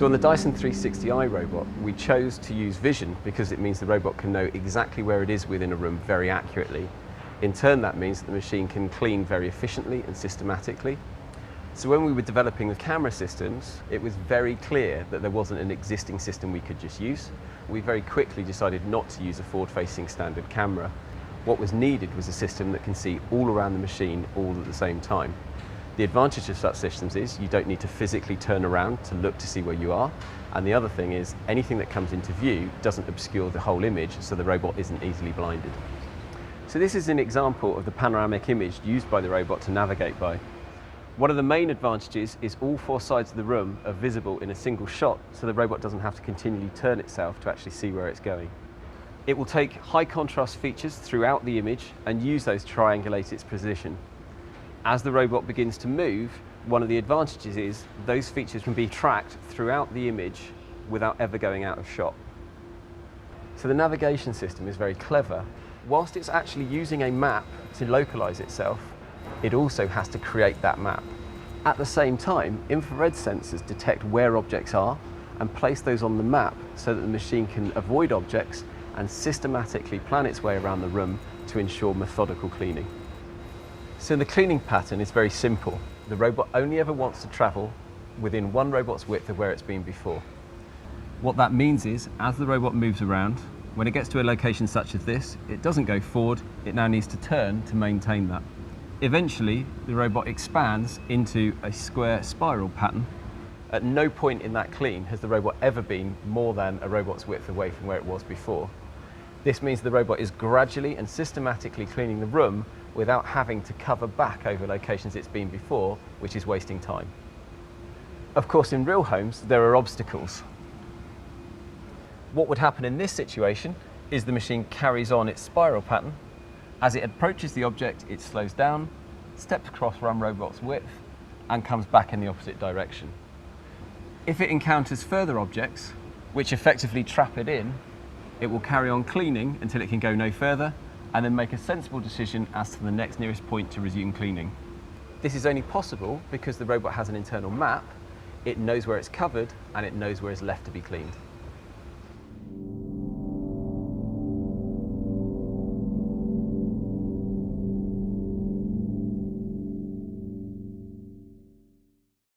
So on the Dyson 360i robot, we chose to use vision because it means the robot can know exactly where it is within a room very accurately. In turn, that means that the machine can clean very efficiently and systematically. So when we were developing the camera systems, it was very clear that there wasn't an existing system we could just use. We very quickly decided not to use a forward-facing standard camera. What was needed was a system that can see all around the machine all at the same time. The advantage of such systems is you don't need to physically turn around to look to see where you are. And the other thing is anything that comes into view doesn't obscure the whole image, so the robot isn't easily blinded. So this is an example of the panoramic image used by the robot to navigate by. One of the main advantages is all four sides of the room are visible in a single shot, so the robot doesn't have to continually turn itself to actually see where it's going. It will take high contrast features throughout the image and use those to triangulate its position. As the robot begins to move, one of the advantages is those features can be tracked throughout the image without ever going out of shot. So the navigation system is very clever. Whilst it's actually using a map to localize itself, it also has to create that map. At the same time, infrared sensors detect where objects are and place those on the map so that the machine can avoid objects and systematically plan its way around the room to ensure methodical cleaning. So the cleaning pattern is very simple. The robot only ever wants to travel within one robot's width of where it's been before. What that means is, as the robot moves around, when it gets to a location such as this, it doesn't go forward, it now needs to turn to maintain that. Eventually, the robot expands into a square spiral pattern. At no point in that clean has the robot ever been more than a robot's width away from where it was before. This means the robot is gradually and systematically cleaning the room without having to cover back over locations it's been before, which is wasting time. Of course, in real homes, there are obstacles. What would happen in this situation is the machine carries on its spiral pattern. As it approaches the object, it slows down, steps across one robot's width, and comes back in the opposite direction. If it encounters further objects, which effectively trap it in, it will carry on cleaning until it can go no further, and then make a sensible decision as to the next nearest point to resume cleaning. This is only possible because the robot has an internal map, it knows where it's covered, and it knows where it's left to be cleaned.